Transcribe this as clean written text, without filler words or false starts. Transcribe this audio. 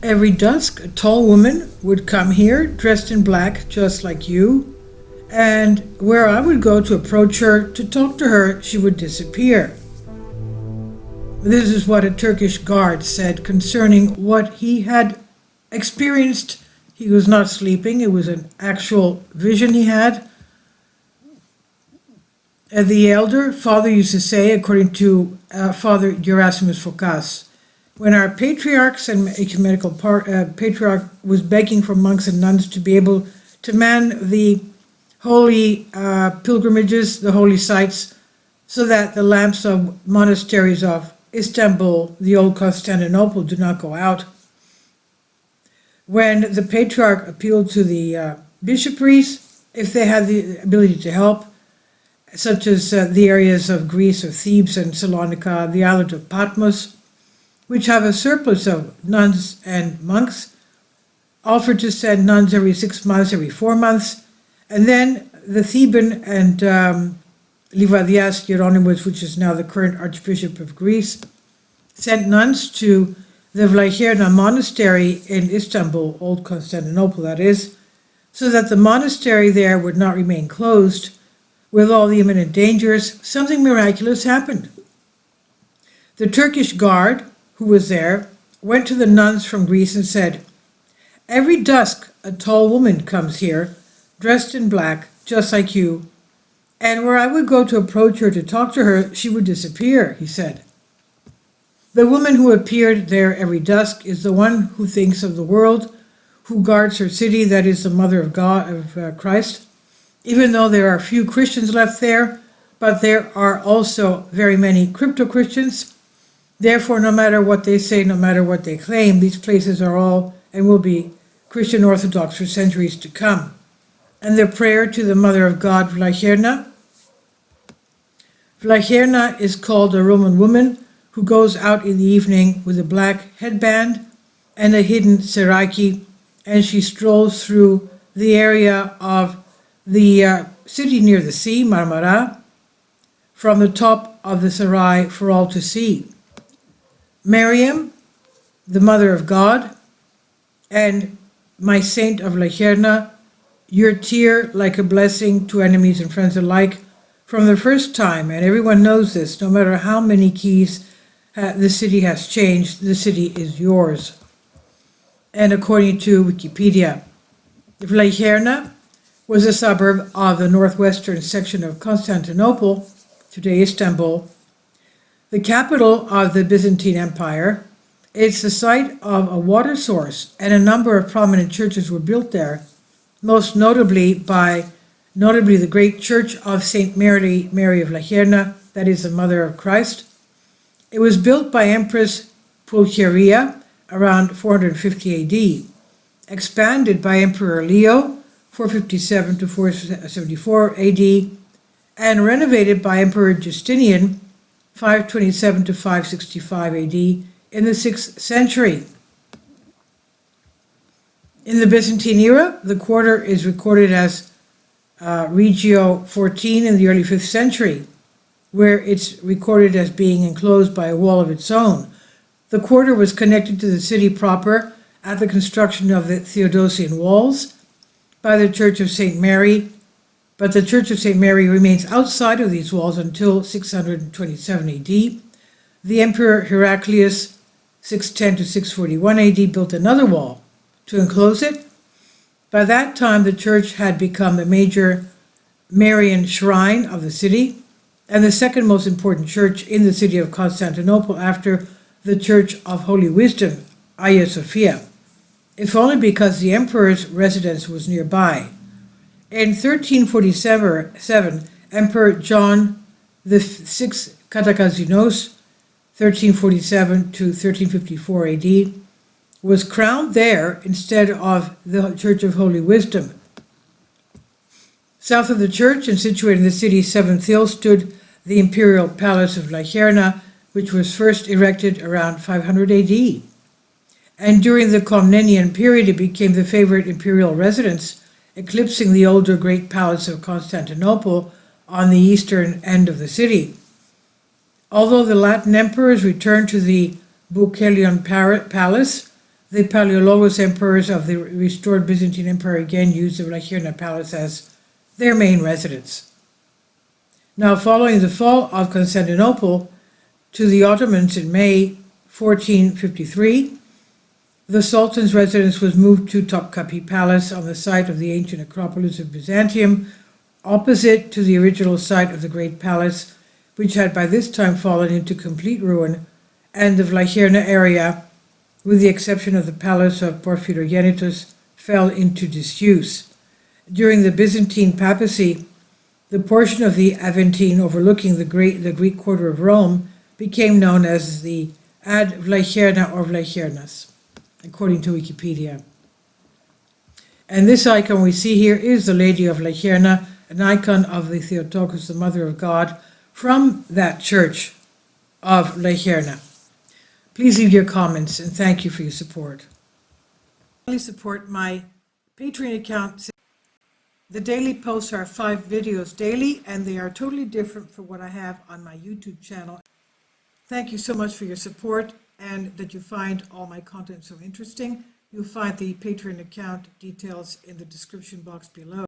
Every dusk, a tall woman would come here, dressed in black, just like you, and where I would go to approach her, to talk to her, she would disappear. This is what a Turkish guard said concerning what he had experienced. He was not sleeping, it was an actual vision he had. The elder father used to say, according to Father Gerasimus Phocas, when our patriarchs and ecumenical patriarch was begging for monks and nuns to be able to man the holy pilgrimages, the holy sites, so that the lamps of monasteries of Istanbul, the old Constantinople, do not go out. When the patriarch appealed to the bishoprics, if they had the ability to help, such as the areas of Greece or Thebes and Salonika, the island of Patmos, which have a surplus of nuns and monks, offered to send nuns every 6 months, every 4 months, and then the Theban and Livadias Hieronymus, which is now the current Archbishop of Greece, sent nuns to the Vlacherna monastery in Istanbul, old Constantinople that is, so that the monastery there would not remain closed with all the imminent dangers. Something miraculous happened. The Turkish guard, who was there, went to the nuns from Greece and said, "Every dusk a tall woman comes here, dressed in black, just like you, and where I would go to approach her to talk to her, she would disappear," he said. The woman who appeared there every dusk is the one who thinks of the world, who guards her city, that is the Mother of God, of Christ, even though there are few Christians left there, but there are also very many crypto-Christians. Therefore, no matter what they say, no matter what they claim, these places are all and will be Christian Orthodox for centuries to come. And their prayer to the Mother of God, Vlacherna. Vlacherna is called a Roman woman who goes out in the evening with a black headband and a hidden seraiki, and she strolls through the area of the city near the sea, Marmara, from the top of the Sarai for all to see. Miriam, the Mother of God, and my saint of Vlacherna, your tear like a blessing to enemies and friends alike from the first time, and everyone knows this, no matter how many keys the city has changed, the city is yours. And according to Wikipedia, Vlacherna was a suburb of the northwestern section of Constantinople, today Istanbul, the capital of the Byzantine Empire. It's the site of a water source, and a number of prominent churches were built there, most notably the great Church of Saint Mary of Vlacherna, that is the Mother of Christ. It was built by Empress Pulcheria around 450 AD, expanded by Emperor Leo 457 to 474 AD, and renovated by Emperor Justinian 527 to 565 AD in the 6th century. In the Byzantine era, the quarter is recorded as Regio 14 in the early 5th century, where it's recorded as being enclosed by a wall of its own. The quarter was connected to the city proper at the construction of the Theodosian walls by the Church of St. Mary, but the Church of St. Mary remains outside of these walls until 627 AD. The Emperor Heraclius, 610 to 641 AD, built another wall to enclose it. By that time, the church had become a major Marian shrine of the city, and the second most important church in the city of Constantinople after the Church of Holy Wisdom, Hagia Sophia, if only because the emperor's residence was nearby. In 1347, Emperor John VI Katakazinos, 1347 to 1354 AD, was crowned there instead of the Church of Holy Wisdom. South of the church and situated in the city's seventh hill stood the imperial palace of Vlacherna, which was first erected around 500 AD. And during the Komnenian period, it became the favorite imperial residence, eclipsing the older great palace of Constantinople on the eastern end of the city. Although the Latin emperors returned to the Bucolian Palace, The Paleologos emperors of the restored Byzantine Empire again used the Vlacherna Palace as their main residence. Now, following the fall of Constantinople to the Ottomans in May 1453, the Sultan's residence was moved to Topkapi Palace on the site of the ancient Acropolis of Byzantium, opposite to the original site of the Great Palace, which had by this time fallen into complete ruin, and the Vlacherna area, with the exception of the palace of Porphyrogenitus, fell into disuse. During the Byzantine papacy, the portion of the Aventine overlooking the Greek quarter of Rome became known as the Ad Vlacherna or Vlachernas, according to Wikipedia. And this icon we see here is the Lady of Vlacherna, an icon of the Theotokos, the Mother of God, from that church of Vlacherna. Please leave your comments, and thank you for your support. Please support my Patreon account. The daily posts are 5 videos daily, and they are totally different from what I have on my YouTube channel. Thank you so much for your support, and that you find all my content so interesting. You'll find the Patreon account details in the description box below.